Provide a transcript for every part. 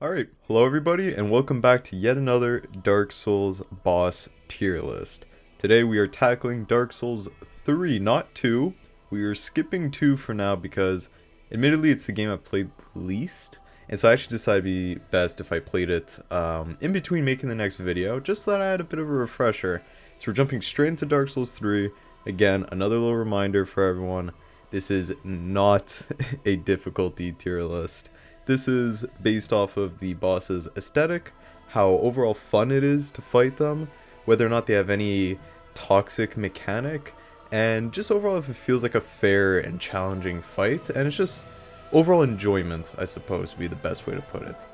Alright, hello everybody, and welcome back to yet another Dark Souls boss tier list. Today we are tackling Dark Souls 3, not 2. We are skipping 2 for now because, admittedly, it's the game I've played least. And so I actually decided it'd be best if I played it in between making the next video, just so that I had a bit of a refresher. So we're jumping straight into Dark Souls 3. Again, another little reminder for everyone, this is not a difficulty tier list. This is based off of the boss's aesthetic, how overall fun it is to fight them, whether or not they have any toxic mechanic, and just overall if it feels like a fair and challenging fight, and it's just overall enjoyment, I suppose would be the best way to put it.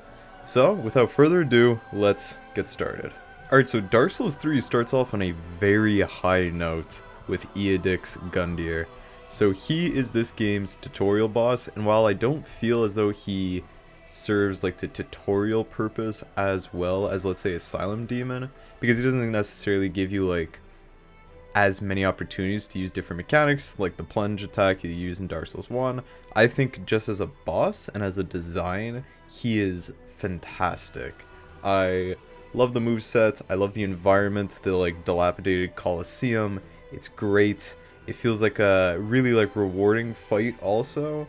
So, without further ado, let's get started. Alright, so Dark Souls 3 starts off on a very high note with Eodic's Gundyr. So he is this game's tutorial boss, and while I don't feel as though he serves like the tutorial purpose as well as, let's say, Asylum Demon, because he doesn't necessarily give you like as many opportunities to use different mechanics like the plunge attack you use in Dark Souls 1, I think just as a boss and as a design, he is fantastic. I love the moveset, I love the environment, the like dilapidated Colosseum, it's great. It feels like a really like rewarding fight also.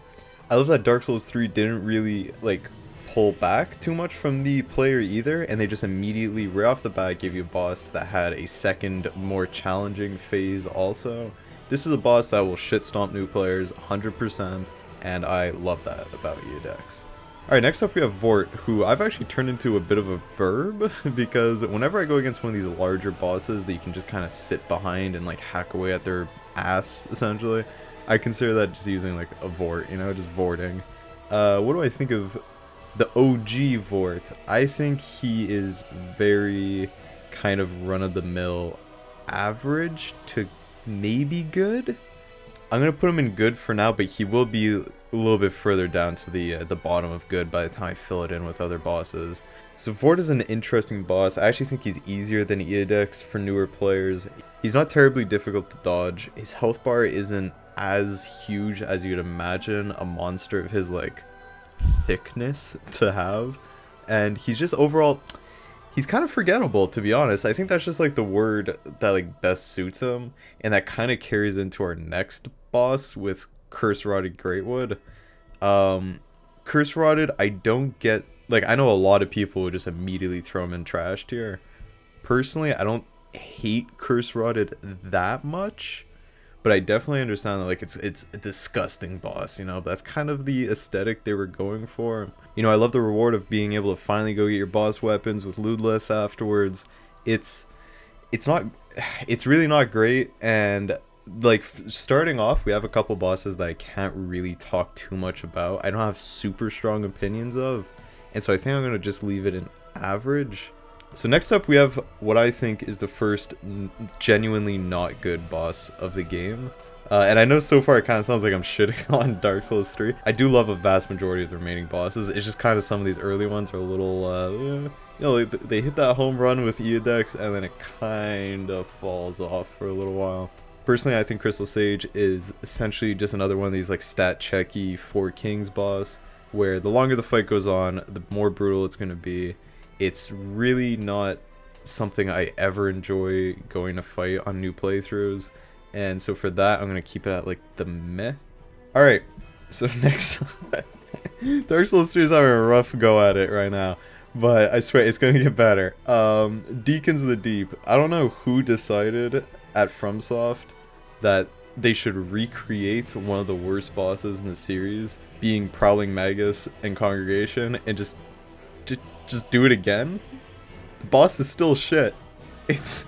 I love that Dark Souls 3 didn't really like pull back too much from the player either, and they just immediately right off the bat gave you a boss that had a second more challenging phase also. This is a boss that will shit stomp new players 100%, and I love that about Eodex. Alright, next up we have Vort, who I've actually turned into a bit of a verb, because whenever I go against one of these larger bosses that you can just kind of sit behind and like hack away at their ass, essentially, I consider that just using like a Vort, you know, just Vorting. What do I think of the OG Vort? I think he is very kind of run-of-the-mill average to maybe good. I'm gonna put him in good for now, but he will be a little bit further down to the bottom of good by the time I fill it in with other bosses. So Vort is an interesting boss. I actually think he's easier than Eodex for newer players. He's not terribly difficult to dodge. His health bar isn't as huge as you'd imagine a monster of his like thickness to have, and he's just overall, he's kind of forgettable, to be honest. I think that's just like the word that like best suits him, and that kind of carries into our next boss with Curse Rotted Greatwood. Curse Rotted, I don't get, like, I know a lot of people would just immediately throw him in trash tier. Personally, I don't hate Curse Rotted that much, but I definitely understand that like it's a disgusting boss, you know. That's kind of the aesthetic they were going for. You know, I love the reward of being able to finally go get your boss weapons with Ludleth afterwards. It's really not great, and like starting off, we have a couple bosses that I can't really talk too much about. I don't have super strong opinions of, and so I think I'm gonna just leave it in average. So next up we have what I think is the first genuinely not good boss of the game. And I know so far it kind of sounds like I'm shitting on Dark Souls 3. I do love a vast majority of the remaining bosses. It's just kind of some of these early ones are a little, you know, they hit that home run with Eodex and then it kind of falls off for a little while. Personally, I think Crystal Sage is essentially just another one of these like stat checky Four Kings boss, where the longer the fight goes on, the more brutal it's going to be. It's really not something I ever enjoy going to fight on new playthroughs, and so for that I'm going to keep it at like the meh. Alright, so next Dark Souls 3 is having a rough go at it right now, but I swear it's going to get better. Deacons of the Deep. I don't know who decided at FromSoft that they should recreate one of the worst bosses in the series, being Prowling Magus and Congregation, and just do it again. The boss is still shit. It's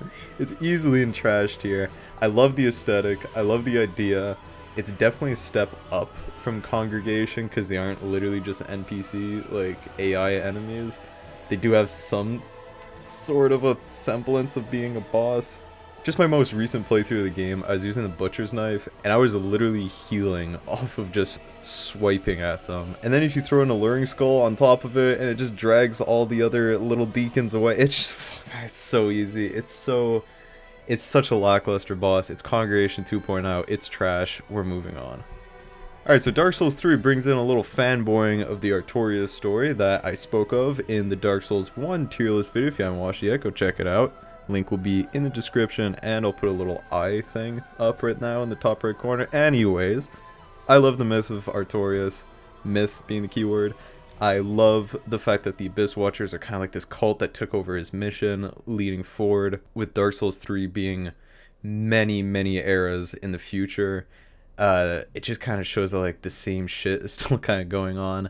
easily in trash tier. I love the aesthetic, I love the idea. It's definitely a step up from Congregation because they aren't literally just NPC like AI enemies. They do have some sort of a semblance of being a boss. Just my most recent playthrough of the game, I was using the Butcher's Knife, and I was literally healing off of just swiping at them. And then if you throw an Alluring Skull on top of it, and it just drags all the other little deacons away, it's just, it's so easy. It's such a lackluster boss. It's Congregation 2.0, it's trash, we're moving on. Alright, so Dark Souls 3 brings in a little fanboying of the Artorias story that I spoke of in the Dark Souls 1 tier list video. If you haven't watched it yet, go check it out. Link will be in the description, and I'll put a little eye thing up right now in the top right corner. Anyways, I love the myth of Artorias, myth being the keyword. I love the fact that the Abyss Watchers are kind of like this cult that took over his mission leading forward, with Dark Souls 3 being many, many eras in the future. It just kind of shows that like the same shit is still kind of going on.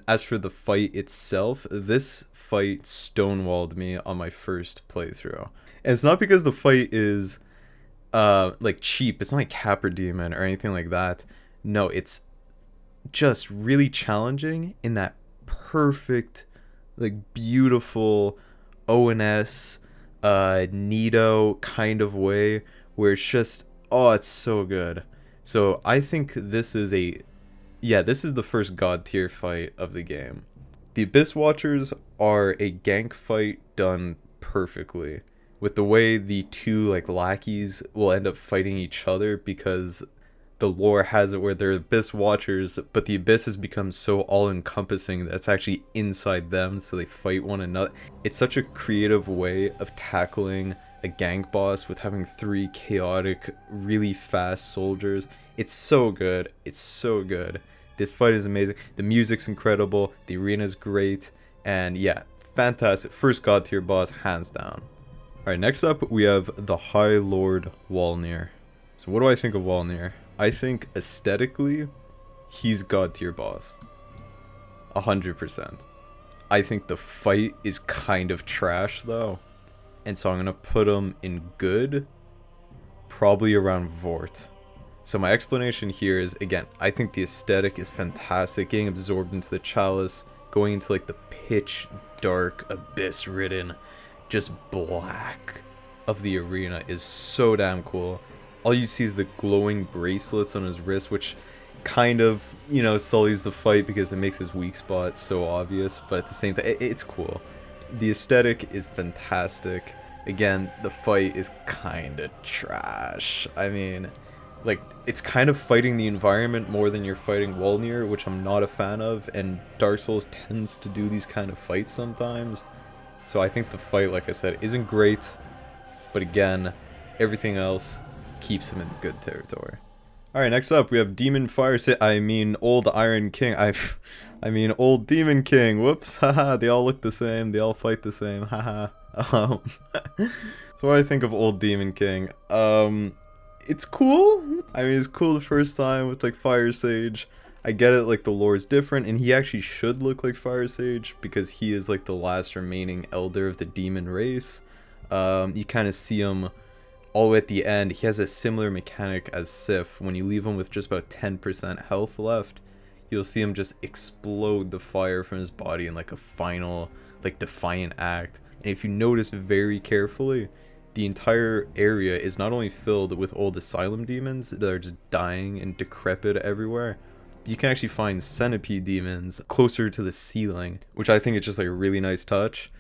As for the fight itself, this fight stonewalled me on my first playthrough. And it's not because the fight is like cheap. It's not like Capra Demon or anything like that. No, it's just really challenging in that perfect, like beautiful ONS Nido kind of way, where it's just, oh, it's so good. So I think this is this is the first god tier fight of the game. The Abyss Watchers are a gank fight done perfectly, with the way the two like lackeys will end up fighting each other, because the lore has it where they're Abyss Watchers, but the Abyss has become so all-encompassing that it's actually inside them, so they fight one another. It's such a creative way of tackling a gank boss with having 3 chaotic, really fast soldiers. It's so good. It's so good. This fight is amazing. The music's incredible. The arena's great. And yeah, fantastic. First god tier boss, hands down. Alright, next up we have the High Lord Walnir. So what do I think of Walnir? I think aesthetically, he's god tier boss. 100%. I think the fight is kind of trash though. And so I'm going to put him in good, probably around Vort. So my explanation here is, again, I think the aesthetic is fantastic. Getting absorbed into the chalice, going into like the pitch dark, abyss-ridden, just black of the arena is so damn cool. All you see is the glowing bracelets on his wrist, which kind of, you know, sullies the fight because it makes his weak spot so obvious. But at the same time, it's cool. The aesthetic is fantastic. Again, the fight is kind of trash. I mean, like, it's kind of fighting the environment more than you're fighting Walnir, which I'm not a fan of, and Dark Souls tends to do these kind of fights sometimes. So I think the fight, like I said, isn't great, but again, everything else keeps him in good territory. Alright, next up we have Demon Fire Old Iron King. I mean Old Demon King. Whoops, haha, they all look the same, they all fight the same, haha. So what do I think of Old Demon King? It's cool. I mean, it's cool the first time with like Fire Sage. I get it, like the lore is different, and he actually should look like Fire Sage because he is like the last remaining elder of the demon race. You kind of see him all the way at the end. He has a similar mechanic as Sif. When you leave him with just about 10% health left, you'll see him just explode the fire from his body in like a final, like, defiant act. And if you notice very carefully, the entire area is not only filled with old asylum demons that are just dying and decrepit everywhere, but you can actually find centipede demons closer to the ceiling, which I think is just like a really nice touch.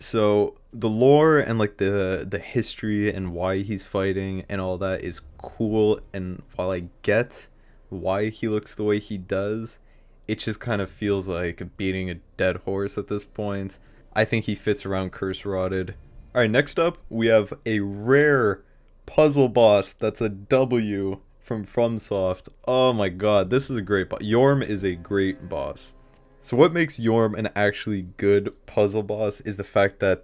So the lore and like the history and why he's fighting and all that is cool, and while I get why he looks the way he does, it just kind of feels like beating a dead horse at this point. I think he fits around Curse Rotted. Alright, next up we have a rare puzzle boss that's a W from FromSoft. Oh my god, this is a great boss. Yorm is a great boss. So what makes Yorm an actually good puzzle boss is the fact that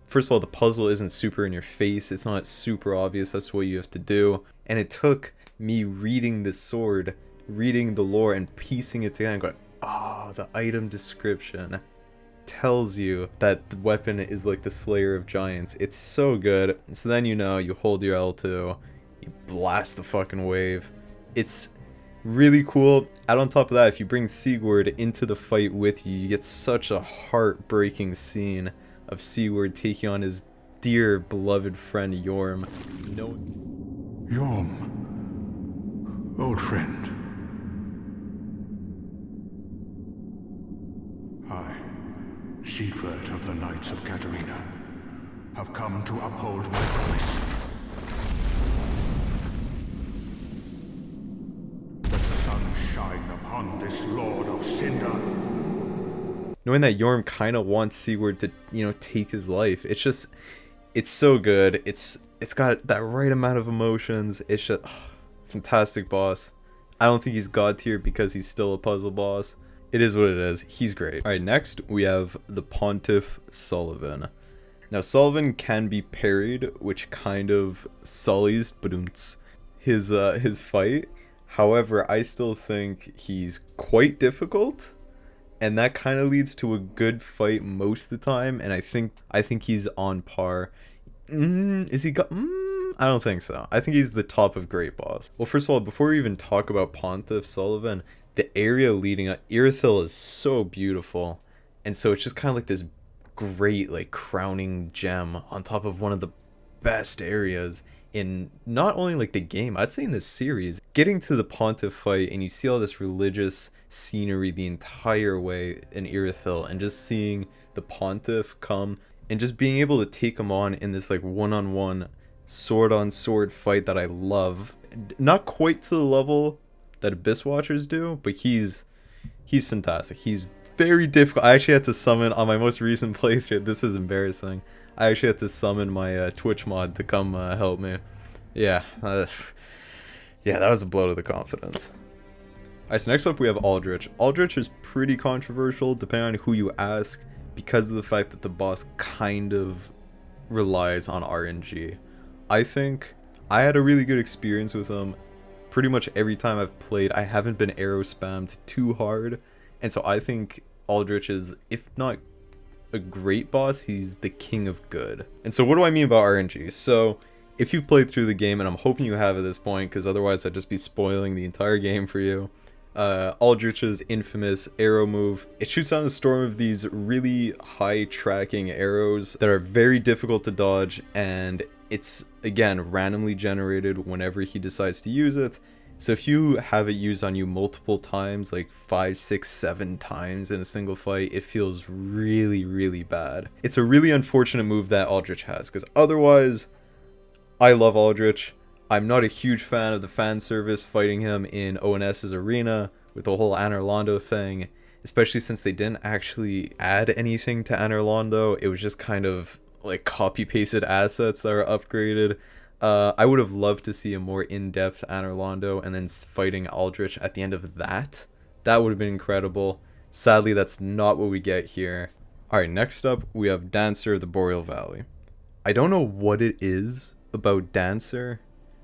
first of all, the puzzle isn't super in your face. It's not super obvious that's what you have to do. And it took me reading this sword, reading the lore, and piecing it together and going, oh, the item description tells you that the weapon is like the Slayer of Giants. It's so good. So then, you know, you hold your L2, you blast the fucking wave. It's really cool. Add on top of that, if you bring Sigurd into the fight with you, you get such a heartbreaking scene of Sigurd taking on his dear beloved friend Yorm. Yorm, old friend. I, Siegward of the Knights of Katarina, have come to uphold my promise. But upon this Lord of Cinder. Knowing that Yorm kind of wants Sigurd to, take his life. It's so good. It's got that right amount of emotions. It's just fantastic boss. I don't think he's god tier because he's still a puzzle boss. It is what it is. He's great. All right, next we have the Pontiff Sullivan. Now Sullivan can be parried, which kind of sullies his fight. However, I still think he's quite difficult, and that kind of leads to a good fight most of the time. And I think he's on par. Is he got? I don't think so. I think he's the top of great boss. Well, first of all, before we even talk about Pontiff Sullivan, the area leading up Irithyll is so beautiful, and so it's just kind of like this great like crowning gem on top of one of the best areas in not only like the game, I'd say in this series. Getting to the Pontiff fight and you see all this religious scenery the entire way in Irithyll, and just seeing the Pontiff come and just being able to take him on in this like one-on-one sword-on-sword fight that I love. Not quite to the level that Abyss Watchers do, but he's fantastic. He's very difficult. I actually had to summon on my most recent playthrough. This is embarrassing. I actually had to summon my Twitch mod to come help me. Yeah, yeah, that was a blow to the confidence. Alright, so next up we have Aldrich. Aldrich is pretty controversial depending on who you ask, because of the fact that the boss kind of relies on RNG. I think I had a really good experience with him. Pretty much every time I've played, I haven't been arrow spammed too hard. And so I think Aldrich is, if not a great boss, he's the king of good. And so what do I mean about RNG? So if you've played through the game, and I'm hoping you have at this point, because otherwise I'd just be spoiling the entire game for you. Aldrich's infamous arrow move. It shoots down a storm of these really high tracking arrows that are very difficult to dodge, and it's, again, randomly generated whenever he decides to use it. So if you have it used on you multiple times, like 5, 6, 7 times in a single fight, it feels really, really bad. It's a really unfortunate move that Aldrich has, because otherwise, I love Aldrich. I'm not a huge fan of the fan service fighting him in ONS's arena with the whole Anorlando thing, especially since they didn't actually add anything to Anorlando. It was just kind of like copy-pasted assets that are upgraded. I would have loved to see a more in-depth Anorlando and then fighting Aldrich at the end of that. That would have been incredible. Sadly, that's not what we get here. Alright, next up, we have Dancer of the Boreal Valley. I don't know what it is about Dancer,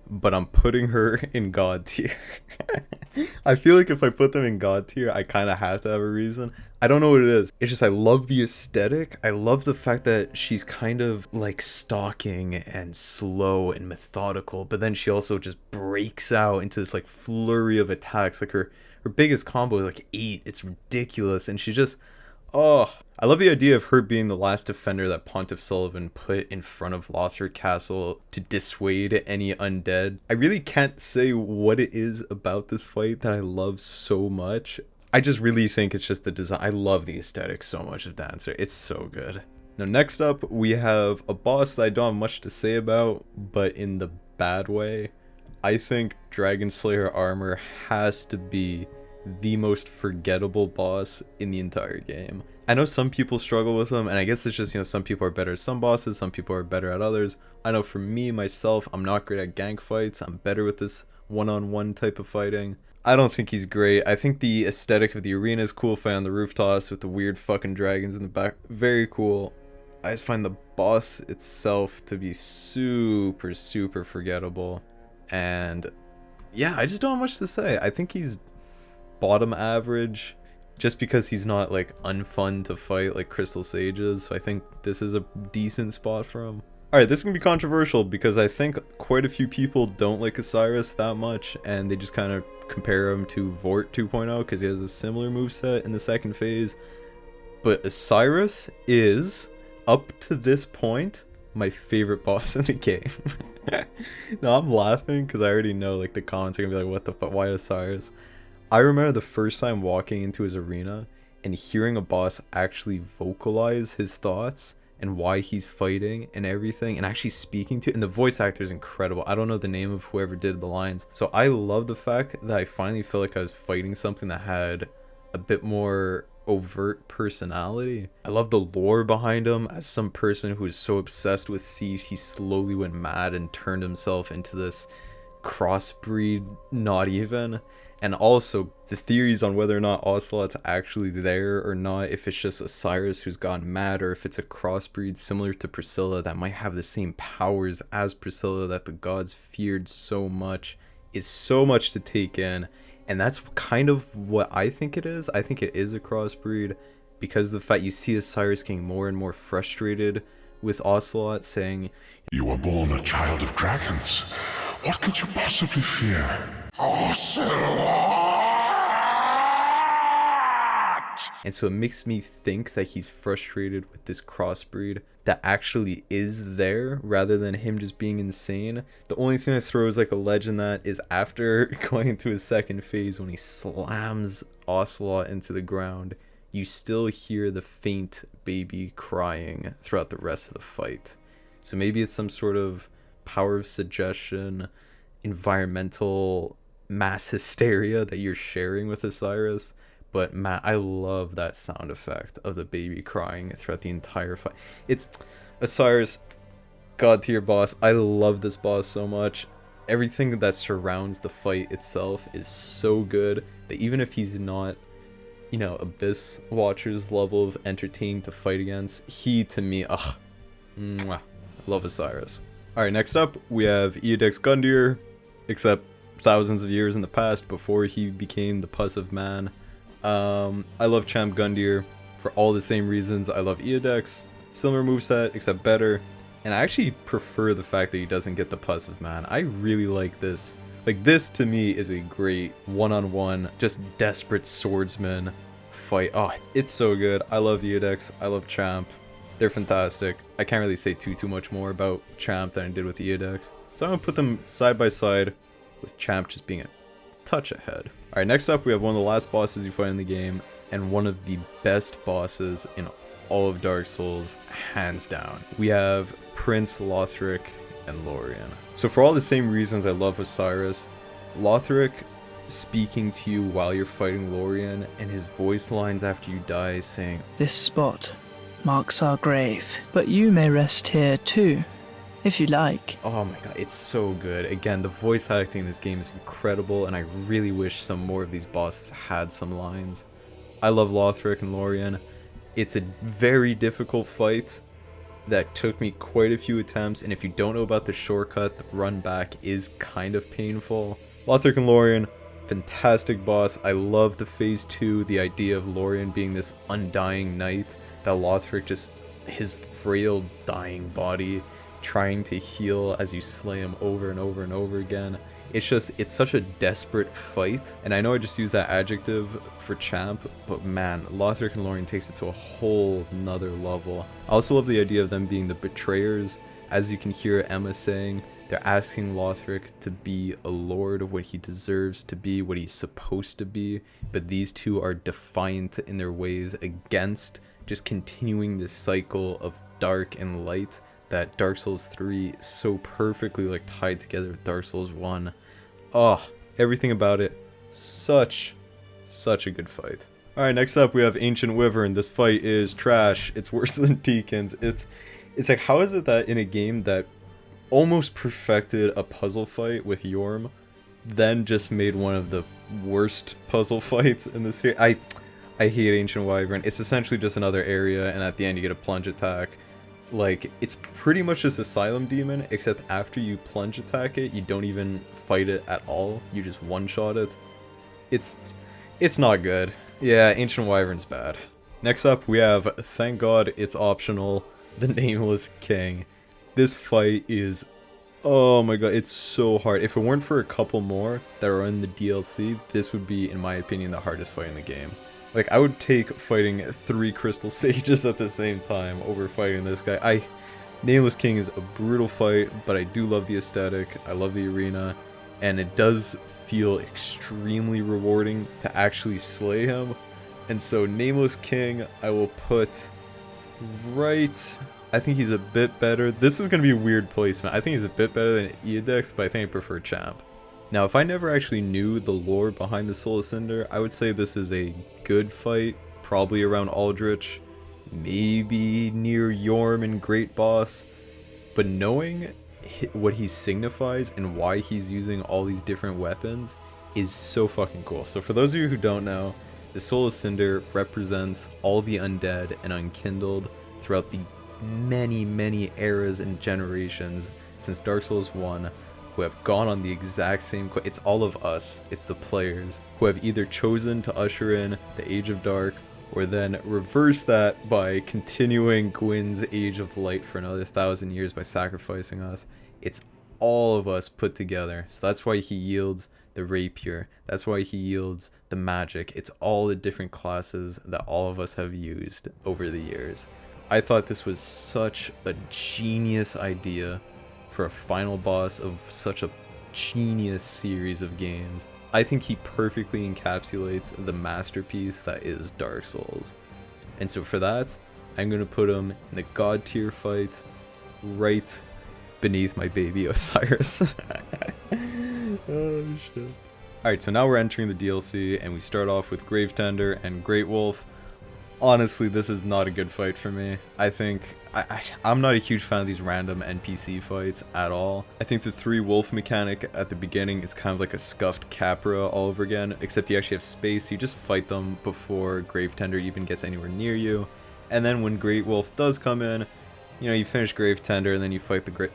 but I'm putting her in God tier. I feel like if I put them in God tier, I kind of have to have a reason. I don't know what it is. It's just I love the aesthetic. I love the fact that she's kind of like stalking and slow and methodical, but then she also just breaks out into this like flurry of attacks. Like her biggest combo is like 8. It's ridiculous, and she just... Oh, I love the idea of her being the last defender that Pontiff Sullivan put in front of Lothric Castle to dissuade any undead. I really can't say what it is about this fight that I love so much. I just really think it's just the design. I love the aesthetic so much of Dancer. It's so good. Now, next up, we have a boss that I don't have much to say about, but in the bad way. I think Dragon Slayer Armor has to be the most forgettable boss in the entire game. I know some people struggle with them, and I guess it's just, some people are better at some bosses, some people are better at others. I know for me, myself, I'm not great at gank fights. I'm better with this one-on-one type of fighting. I don't think he's great. I think the aesthetic of the arena is cool. Fight on the rooftops with the weird fucking dragons in the back. Very cool. I just find the boss itself to be super, super forgettable. And yeah, I just don't have much to say. I think he's bottom average just because he's not like unfun to fight like Crystal Sages. So I think this is a decent spot for him. Alright, this is going to be controversial because I think quite a few people don't like Osiris that much, and they just kind of compare him to Vort 2.0 because he has a similar moveset in the second phase. But Osiris is, up to this point, my favorite boss in the game. No, I'm laughing because I already know like the comments are going to be like, what the fuck, why Osiris? I remember the first time walking into his arena and hearing a boss actually vocalize his thoughts and why he's fighting and everything, and actually speaking to it. And the voice actor is incredible. I don't know the name of whoever did the lines. So I love the fact that I finally felt like I was fighting something that had a bit more overt personality. I love the lore behind him. As some person who is so obsessed with Seath, he slowly went mad and turned himself into this crossbreed, not even. And also the theories on whether or not Ocelot's actually there or not, if it's just Osiris who's gone mad, or if it's a crossbreed similar to Priscilla that might have the same powers as Priscilla that the gods feared so much, is so much to take in. And that's kind of what I think it is. I think it is a crossbreed, because the fact you see Osiris getting more and more frustrated with Ocelot, saying, "You were born a child of dragons. What could you possibly fear? Ocelot!" And so it makes me think that he's frustrated with this crossbreed that actually is there, rather than him just being insane. The only thing that throws like a ledge in that is after going into his second phase, when he slams Ocelot into the ground, you still hear the faint baby crying throughout the rest of the fight. So maybe it's some sort of power of suggestion, environmental mass hysteria that you're sharing with Osiris. But man, I love that sound effect of the baby crying throughout the entire fight. It's Osiris, god tier boss. I love this boss so much. Everything that surrounds the fight itself is so good that even if he's not, you know, Abyss Watcher's level of entertaining to fight against, he, to me, mwah, I love Osiris. Alright, next up, we have Eodex Gundyr, except thousands of years in the past before he became the Pus of Man. I love Champ Gundyr for all the same reasons I love Eodex. Similar moveset, except better. And I actually prefer the fact that he doesn't get the Pus of Man. I really like this. Like, this to me is a great one-on-one, just desperate swordsman fight. Oh, it's so good. I love Eodex. I love Champ. They're fantastic. I can't really say too much more about Champ than I did with Eodex. So I'm going to put them side by side, with Champ just being a touch ahead. Alright, next up we have one of the last bosses you fight in the game, and one of the best bosses in all of Dark Souls, hands down. We have Prince Lothric and Lorien. So for all the same reasons I love Osiris, Lothric speaking to you while you're fighting Lorien, and his voice lines after you die saying, "This spot marks our grave, but you may rest here too, if you like." Oh my god, it's so good. Again, the voice acting in this game is incredible, and I really wish some more of these bosses had some lines. I love Lothric and Lorien. It's a very difficult fight that took me quite a few attempts, and if you don't know about the shortcut, the run back is kind of painful. Lothric and Lorien, fantastic boss. I love the phase 2, the idea of Lorien being this undying knight, that Lothric just, his frail dying body trying to heal as you slay him over and over and over again. It's such a desperate fight, and I know I just used that adjective for Champ, but man, Lothric and Lorien takes it to a whole nother level. I also love the idea of them being the betrayers. As you can hear Emma saying, they're asking Lothric to be a lord of what he deserves to be, what he's supposed to be, but these two are defiant in their ways against just continuing this cycle of dark and light that Dark Souls 3 so perfectly like tied together with Dark Souls 1. Oh, everything about it, such a good fight. Alright, next up we have Ancient Wyvern. This fight is trash. It's worse than Deacon's. It's like, how is it that in a game that almost perfected a puzzle fight with Yorm, then just made one of the worst puzzle fights in this series? I hate Ancient Wyvern. It's essentially just another area, and at the end you get a plunge attack. Like, it's pretty much just Asylum Demon, except after you plunge attack it, you don't even fight it at all. You just one-shot it. It's not good. Yeah, Ancient Wyvern's bad. Next up, we have, thank God it's optional, the Nameless King. This fight is, oh my god, it's so hard. If it weren't for a couple more that are in the DLC, this would be, in my opinion, the hardest fight in the game. Like, I would take fighting 3 Crystal Sages at the same time over fighting this guy. Nameless King is a brutal fight, but I do love the aesthetic. I love the arena, and it does feel extremely rewarding to actually slay him. And so Nameless King, I will put right I think he's a bit better. This is going to be a weird placement. I think he's a bit better than Eodix, but I think I prefer Champ. Now, if I never actually knew the lore behind the Soul of Cinder, I would say this is a good fight, probably around Aldrich, maybe near Yorm and Great Boss. But knowing what he signifies and why he's using all these different weapons is so fucking cool. So for those of you who don't know, the Soul of Cinder represents all the undead and unkindled throughout the many eras and generations since Dark Souls 1 who have gone on the exact same it's all of us, it's the players who have either chosen to usher in the Age of Dark or then reverse that by continuing Gwyn's Age of Light for another 1,000 years by sacrificing us. It's all of us put together. So that's why he yields the rapier, that's why he yields the magic. It's all the different classes that all of us have used over the years. I thought this was such a genius idea for a final boss of such a genius series of games. I think he perfectly encapsulates the masterpiece that is Dark Souls. And so for that, I'm going to put him in the god tier fight right beneath my baby Osiris. Oh shit. Alright, so now we're entering the DLC and we start off with Gravetender and Great Wolf. Honestly, this is not a good fight for me. I think I'm not a huge fan of these random NPC fights at all. I think the 3 wolf mechanic at the beginning is kind of like a scuffed Capra all over again, except you actually have space. You just fight them before Gravetender even gets anywhere near you. And then when Great Wolf does come in, you know, you finish Gravetender and then you fight the Great...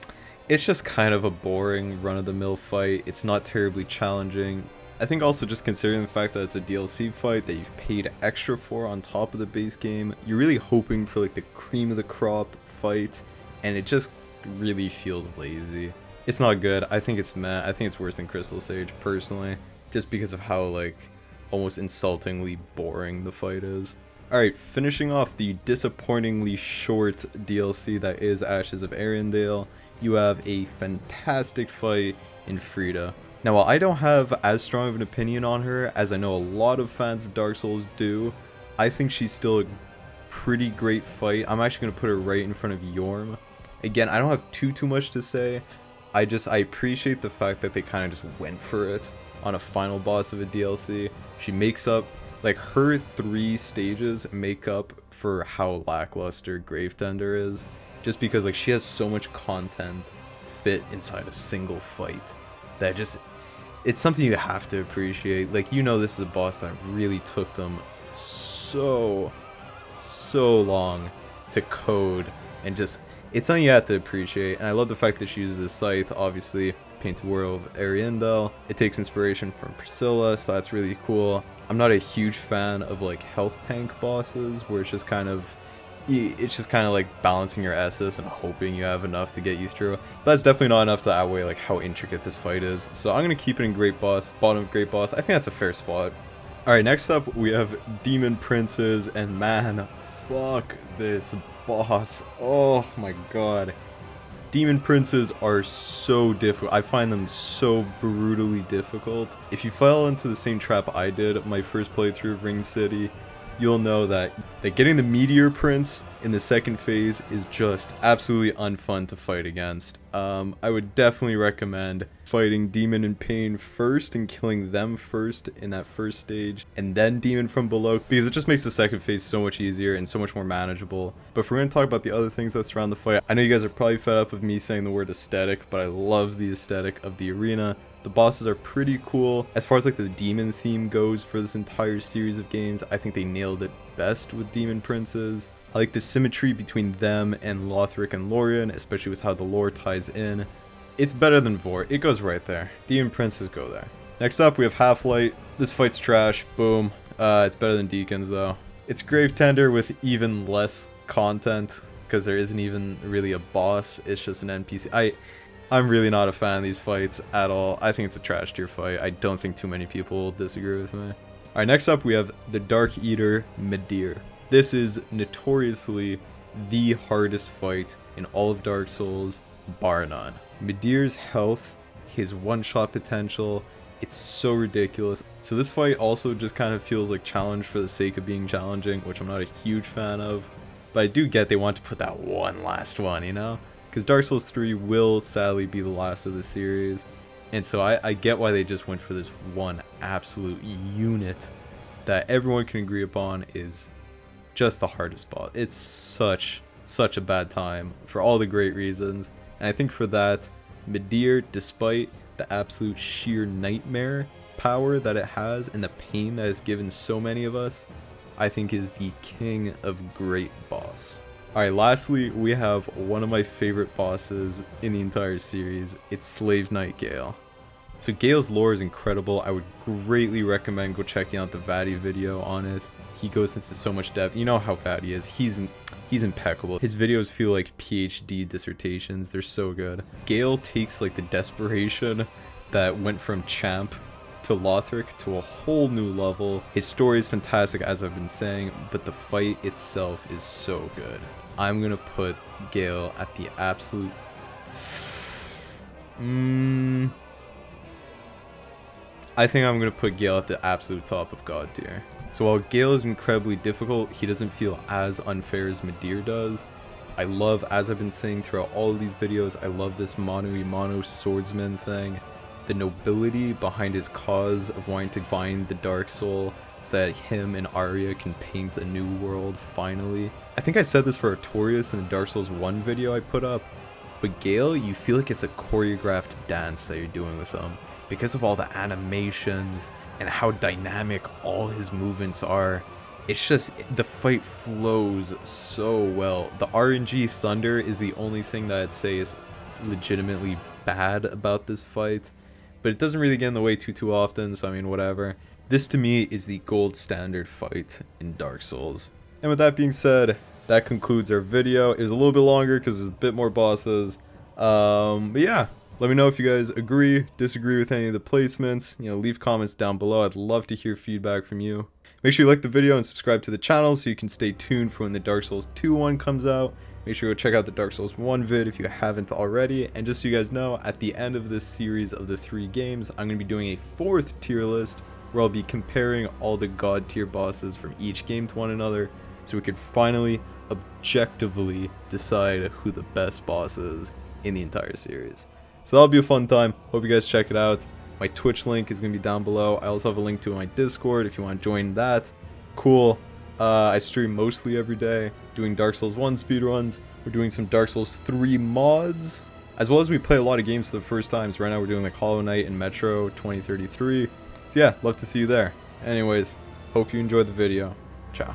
It's just kind of a boring run-of-the-mill fight. It's not terribly challenging. I think also just considering the fact that it's a DLC fight that you've paid extra for on top of the base game, you're really hoping for like the cream of the crop fight, and it just really feels lazy. It's not good. I think it's meh. I think it's worse than Crystal Sage personally, just because of how like almost insultingly boring the fight is. Alright, finishing off the disappointingly short DLC that is Ashes of Arendelle, you have a fantastic fight in Frida. Now, while I don't have as strong of an opinion on her as I know a lot of fans of Dark Souls do, I think she's still a pretty great fight. I'm actually going to put her right in front of Yorm. Again, I don't have too much to say. I appreciate the fact that they kind of just went for it on a final boss of a DLC. She makes up, like, her 3 stages make up for how lackluster Gravetender is. Just because, like, she has so much content fit inside a single fight. That just, it's something you have to appreciate. Like, you know, this is a boss that really took them so long to code, and just, it's something you have to appreciate. And I love the fact that she uses a scythe, obviously, Painted World of Arendelle. It takes inspiration from Priscilla, so that's really cool. I'm not a huge fan of, like, health tank bosses, where it's just kind of like balancing your S's and hoping you have enough to get you through. But that's definitely not enough to outweigh like how intricate this fight is. So I'm going to keep it in Great Boss, bottom of Great Boss. I think that's a fair spot. Alright, next up we have Demon Princes, and man, fuck this boss. Oh my god. Demon Princes are so difficult. I find them so brutally difficult. If you fell into the same trap I did my first playthrough of Ring City, you'll know that getting the Meteor Prince in the second phase is just absolutely unfun to fight against. I would definitely recommend fighting Demon in Pain first and killing them first in that first stage, and then Demon from Below, because it just makes the second phase so much easier and so much more manageable. But if we're going to talk about the other things that surround the fight, I know you guys are probably fed up of me saying the word aesthetic, but I love the aesthetic of the arena. The bosses are pretty cool. As far as like the demon theme goes for this entire series of games, I think they nailed it best with Demon Princes. I like the symmetry between them and Lothric and Lorien, especially with how the lore ties in. It's better than Vort. It goes right there. Demon Princes go there. Next up, we have Half-Light. This fight's trash. Boom. It's better than Deacons, though. It's Gravetender with even less content, because there isn't even really a boss. It's just an NPC. I'm really not a fan of these fights at all. I think it's a trash tier fight. I don't think too many people will disagree with me. Alright, next up we have the Dark Eater Midir. This is notoriously the hardest fight in all of Dark Souls, bar none. Midir's health, his one-shot potential, it's so ridiculous. So this fight also just kind of feels like challenge for the sake of being challenging, which I'm not a huge fan of. But I do get they want to put that one last one, you know? Because Dark Souls 3 will sadly be the last of the series. And so I get why they just went for this one absolute unit that everyone can agree upon is just the hardest boss. It's such a bad time for all the great reasons. And I think for that, Midir, despite the absolute sheer nightmare power that it has and the pain that it's given so many of us, I think is the king of great boss. Alright, lastly, we have one of my favorite bosses in the entire series. It's Slave Knight Gale. So Gale's lore is incredible. I would greatly recommend go checking out the Vatty video on it. He goes into so much depth. You know how Vatty is. He's impeccable. His videos feel like PhD dissertations. They're so good. Gale takes like the desperation that went from Champ to Lothric to a whole new level. His story is fantastic, as I've been saying, but the fight itself is so good. I'm gonna put Gale at the absolute... I think I'm gonna put Gale at the absolute top of God tier. So while Gale is incredibly difficult, he doesn't feel as unfair as Midir does. I love, as I've been saying throughout all of these videos, I love this mano-a-mano swordsman thing. The nobility behind his cause of wanting to find the Dark Soul so that him and Arya can paint a new world finally. I think I said this for Artorias in the Dark Souls 1 video I put up, but Gale, you feel like it's a choreographed dance that you're doing with him because of all the animations and how dynamic all his movements are. It's just, the fight flows so well. The RNG Thunder is the only thing that I'd say is legitimately bad about this fight, but it doesn't really get in the way too often, so I mean, whatever. This to me is the gold standard fight in Dark Souls. And with that being said, that concludes our video. It was a little bit longer because there's a bit more bosses. But yeah, let me know if you guys agree, disagree with any of the placements. You know, leave comments down below. I'd love to hear feedback from you. Make sure you like the video and subscribe to the channel so you can stay tuned for when the Dark Souls 2 one comes out. Make sure you go check out the Dark Souls 1 vid if you haven't already. And just so you guys know, at the end of this series of the 3 games, I'm going to be doing a 4th tier list where I'll be comparing all the God tier bosses from each game to one another so we could finally objectively decide who the best boss is in the entire series. So that'll be a fun time. Hope you guys check it out. My Twitch link is going to be down below. I also have a link to my Discord if you want to join that. Cool. I stream mostly every day, doing Dark Souls 1 speedruns. We're doing some Dark Souls 3 mods, as well as we play a lot of games for the first time. So right now we're doing like Hollow Knight and Metro 2033. So yeah, love to see you there. Anyways, hope you enjoyed the video. Ciao.